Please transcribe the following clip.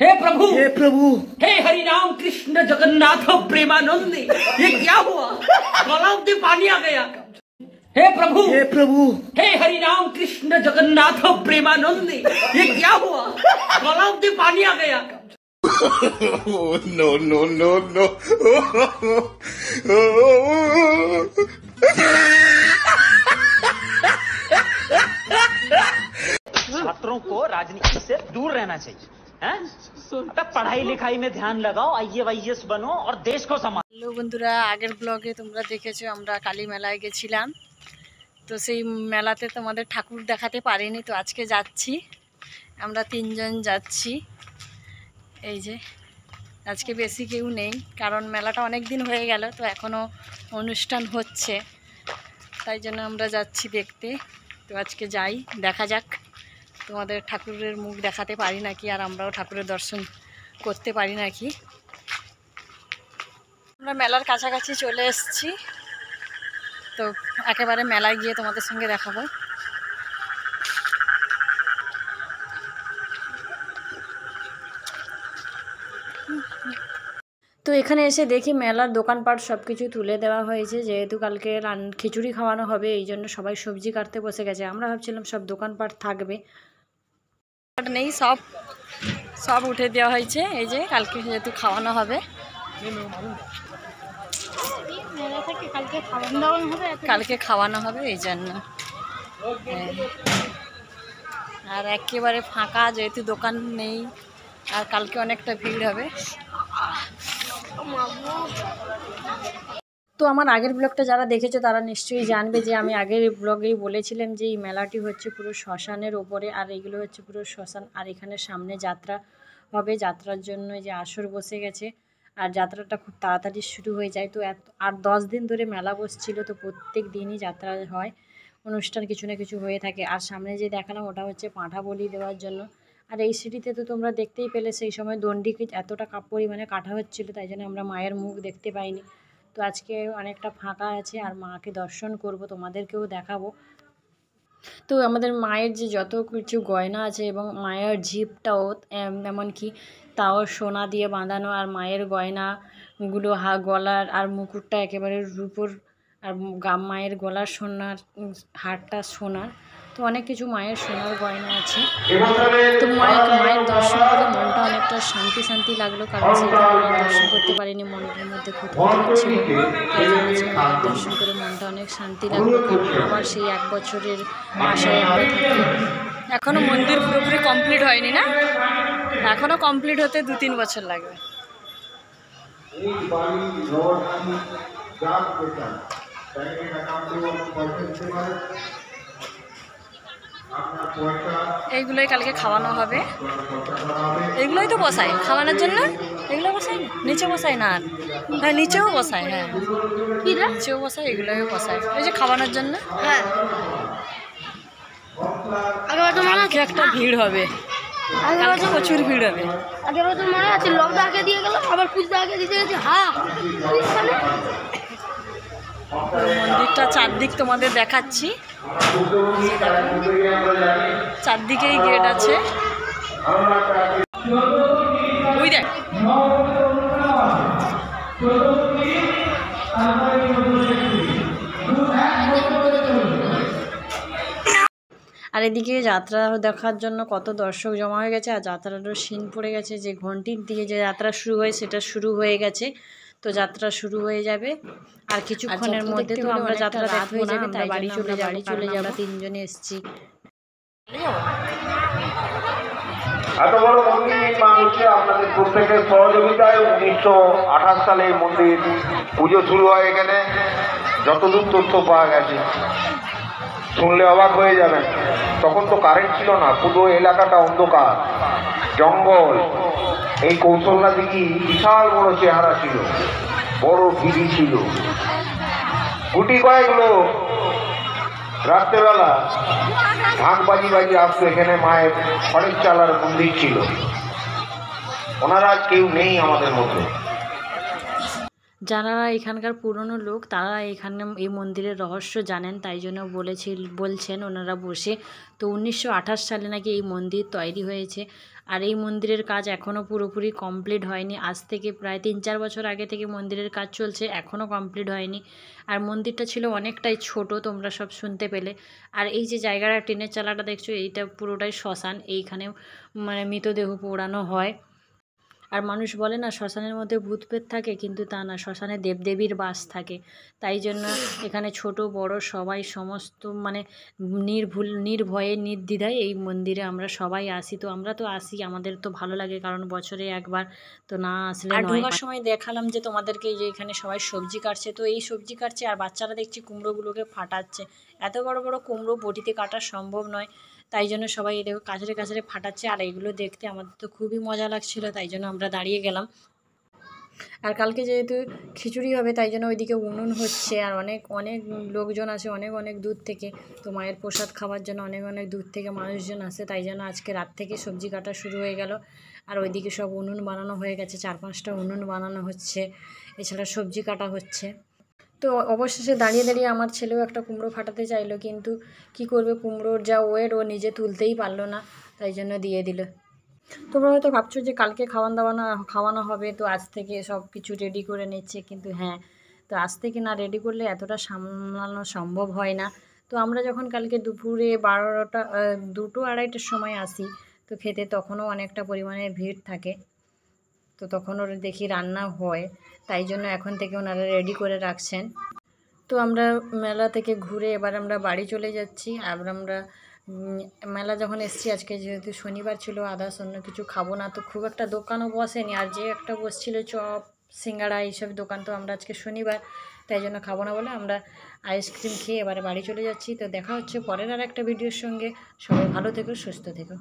हे प्रभु, हे हरि राम कृष्ण जगन्नाथ प्रेमानंद, ये क्या हुआ? गलाव से पानी आ गया। हे प्रभु, हे हरि राम कृष्ण जगन्नाथ प्रेमानंद, ये क्या हुआ? गलाव से पानी आ गया। No, no, no, no. छात्रों को राजनीति से दूर रहना चाहिए हैं? पढ़ाई लिखाई में ध्यान लगाओ, आईएएस बनो और देश को संभालो। হ্যালো বন্ধুরা, আগের ব্লগে তোমরা দেখেছো আমরা কালী মেলায় গেছিলাম। তো সেই মেলাতে তোমাদের ঠাকুর দেখাতে পারিনি, তো আজকে যাচ্ছি। আমরা তিনজন যাচ্ছি। এই যে আজকে বেশি কেউ নেই, কারণ মেলাটা অনেক দিন হয়ে গেল, তো এখনও অনুষ্ঠান হচ্ছে, তাই জন্য আমরা যাচ্ছি দেখতে। তো আজকে যাই, দেখা যাক তোমাদের ঠাকুরের মুখ দেখাতে পারি নাকি, আর আমরাও ঠাকুরের দর্শন করতে পারি নাকি। আমরা মেলার কাছাকাছি চলে এসেছি, তো একেবারে মেলায় গিয়ে তোমাদের সঙ্গে দেখাবো। তো এখানে এসে দেখি মেলার দোকানপাট সব কিছু তুলে দেওয়া হয়েছে, যেহেতু কালকে খিচুড়ি খাওয়ানো হবে, এই জন্য সবাই সবজি কাটতে বসে গেছে। আমরা ভাবছিলাম সব দোকানপাট থাকবে, নেই, সব উঠে দেওয়া হয়েছে। এই যে কালকে যেহেতু খাওয়ানো হবে, কালকে খাওয়ানো হবে এই জন্য। আর একেবারে ফাঁকা, যেহেতু দোকান নেই, আর কালকে অনেকটা ভিড় হবে। তো আমার আগের ব্লগটা যারা দেখেছো তারা নিশ্চয়ই জানবে যে আমি আগের ব্লগেই বলেছিলাম যে এই মেলাটি হচ্ছে পুরো শ্মশানের ওপরে, আর এইগুলো হচ্ছে পুরো শ্মশান। আর এখানে সামনে যাত্রা হবে, যাত্রার জন্য যে আসর বসে গেছে, আর যাত্রাটা খুব তাড়াতাড়ি শুরু হয়ে যায়। তো আর 10 দিন ধরে মেলা বসছিল, তো প্রত্যেক দিনই যাত্রা হয়, অনুষ্ঠান কিছু না কিছু হয়ে থাকে। আর সামনে যে দেখালাম ওটা হচ্ছে পাঁঠা বলি দেওয়ার জন্য। আর এই সিঁড়িতে তো তোমরা দেখতেই পেলে সেই সময় দণ্ডিকে এতটা পরিমাণে কাটা হচ্ছিলো, তাই জন্য আমরা মায়ের মুখ দেখতে পাইনি। তো আজকে অনেকটা ফাঁকা আছে, আর মাকে দর্শন করব, তোমাদেরকেও দেখাবো। তো আমাদের মায়ের যে যত কিছু গয়না আছে, এবং মায়ের জিভটাও এমনকি তাও সোনা দিয়ে বাঁধানো, আর মায়ের গয়নাগুলো গলার আর মুকুটটা একেবারে রূপোর, আর মায়ের গলার সোনার, হারটা সোনার। তো অনেক কিছু মায়ের সোনার গয়না আছে। তো মায়ের দর্শন করে মনটা অনেকটা শান্তি লাগলো, কারণ সেটা মায়ের দর্শন করতে পারিনি, মনের মধ্যে খুব হচ্ছিল। তাই জন্য মায়ের দর্শন করে মনটা অনেক শান্তি লাগলো, কারণ আবার সেই 1 বছরের আশায় আমরা থাকি। এখনও মন্দির পুরোপুরি কমপ্লিট হয়নি না, এখনও কমপ্লিট হতে 2-3 বছর লাগবে। এইগুলোই কালকে খাওয়ানো হবে, এগুলোই তো বসাই খাওয়ানোর জন্য, এগুলো বসাই না, নিচে বসাই না, আর হ্যাঁ নিচেও বসাই, হ্যাঁ নিচেও বসাই, এগুলোই বসাই এই যে খাওয়ানোর জন্য। হ্যাঁ একটা ভিড় হবে, প্রচুর ভিড় হবে। আগের বছর মনে আছে লকডাউন আগে দিয়ে গেল, আবার পুজো আগে দিতে গেছে। হ্যাঁ মন্দিরটা চারদিক তোমাদের দেখাচ্ছি, চারদিকেই গেট আছে, ওই দেখ। আর এদিকে যাত্রা দেখার জন্য কত দর্শক জমা হয়ে গেছে, আর যাত্রারও সিন পড়ে গেছে, যে ঘন্টির দিয়ে যে যাত্রা শুরু হয় সেটা শুরু হয়ে গেছে। তো যাত্রা শুরু হয়ে যাবে আর কিছুক্ষণের মধ্যে, তো আমরা যাত্রা রাত হয়ে যাবে, তাই বাড়ি চলে যাব। 3 জনে এসেছি। এত বড় মন্দির নির্মাণ হচ্ছে আপনাদের প্রত্যেকের সহযোগিতায়। 1928 সালে এই মন্দির পুজো শুরু হয় এখানে, যতদূর তথ্য পাওয়া গেছে। শুনলে অবাক হয়ে যাবেন, তখন তো কারেন্ট ছিল না, পুরো এলাকাটা অন্ধকার, জঙ্গল। এই কৌশলটা দিঘি বিশাল বড় চেহারা ছিল, বড় দিঘি ছিল। গুটি কয়েক লোক রাত্রেবেলা ঢাক বাজি আসতো এখানে। মায়ের খড়ের চালার মন্দির ছিল, ওনারা কেউ নেই আমাদের মধ্যে। যারা এখানকার পুরনো লোক তারা এখানে এই মন্দিরের রহস্য জানেন, তাই জন্য বলছেন ওনারা বসে। তো 1928 সালে নাকি এই মন্দির তৈরি হয়েছে, আর এই মন্দিরের কাজ এখনও পুরোপুরি কমপ্লিট হয়নি। আজ থেকে প্রায় 3-4 বছর আগে থেকে মন্দিরের কাজ চলছে, এখনও কমপ্লিট হয়নি। আর মন্দিরটা ছিল অনেকটাই ছোট, তোমরা সব শুনতে পেলে। আর এই যে জায়গাটা টিনের চালাটা দেখছো, এইটা পুরোটাই শ্মশান। এইখানে মানে মৃতদেহ পোড়ানো হয়। আর মানুষ বলে না শ্মশানের মধ্যে ভূত প্রেত থাকে, কিন্তু তা না, শ্মশানে দেবদেবীর বাস থাকে। তাই জন্য এখানে ছোট বড় সবাই সমস্ত মানে নির্ভয়ে নির্দ্বিধায় এই মন্দিরে আমরা সবাই আসি। তো আমরা তো আসি, আমাদের তো ভালো লাগে, কারণ বছরে একবার তো না আসলে নয়। ঢোকার সময় দেখালাম যে তোমাদেরকে যে এখানে সবাই সবজি কাটছে, তো এই সবজি কাটছে আর বাচ্চারা দেখছি কুমড়োগুলোকে ফাটাচ্ছে। এত বড় বড় কুমড়ো বটিতে কাটা সম্ভব নয়, তাই জন্য সবাই এদের কাছারে কাছারে ফাটাচ্ছে। আর এইগুলো দেখতে আমাদের তো খুবই মজা লাগছিল, তাই জন্য আমরা দাঁড়িয়ে গেলাম। আর কালকে যেহেতু খিচুড়ি হবে, তাই জন্য ওইদিকে উনুন হচ্ছে। আর অনেক অনেক লোকজন আসে অনেক অনেক দূর থেকে, তো মায়ের প্রসাদ খাওয়ার জন্য অনেক অনেক দূর থেকে মানুষজন আসে। তাই জন্য আজকে রাত থেকে সবজি কাটা শুরু হয়ে গেল। আর ওইদিকে সব উনুন বানানো হয়ে গেছে, 4-5টা উনুন বানানো হচ্ছে, এছাড়া সবজি কাটা হচ্ছে। তো অবশেষে দাঁড়িয়ে দাঁড়িয়ে আমার ছেলেও একটা কুমড়ো ফাটাতে চাইলো, কিন্তু কি করবে, কুমড়োর যা ওয়েট, ও নিজে তুলতেই পারলো না, তাই জন্য দিয়ে দিল। তোমরা হয়তো ভাবছো যে কালকে খাওয়ানো হবে, তো আজ থেকে সব কিছু রেডি করে নিচ্ছে, কিন্তু হ্যাঁ, তো আজ থেকে না রেডি করলে এতটা সামলানো সম্ভব হয় না। তো আমরা যখন কালকে দুপুরে 2-2:30টার সময় আসি তো খেতে, তখনও অনেকটা পরিমাণে ভিড় থাকে, তো তখন ওরা দেখি রান্না হয়, তাই জন্য এখন থেকে ওনারা রেডি করে রাখছেন। তো আমরা মেলা থেকে ঘুরে এবার আমরা বাড়ি চলে যাচ্ছি। আর আমরা মেলা যখন এসছি, আজকে যেহেতু শনিবার ছিল, আদার্স অন্য কিছু খাবো না, তো খুব একটা দোকানও বসেনি। আর যে একটা বসছিল চপ সিঙ্গাড়া এইসব দোকান, তো আমরা আজকে শনিবার, তাই জন্য খাবো না বলে আমরা আইসক্রিম খেয়ে এবারে বাড়ি চলে যাচ্ছি। তো দেখা হচ্ছে পরের আর একটা ভিডিওর সঙ্গে। সবাই ভালো থেকো, সুস্থ থেকো।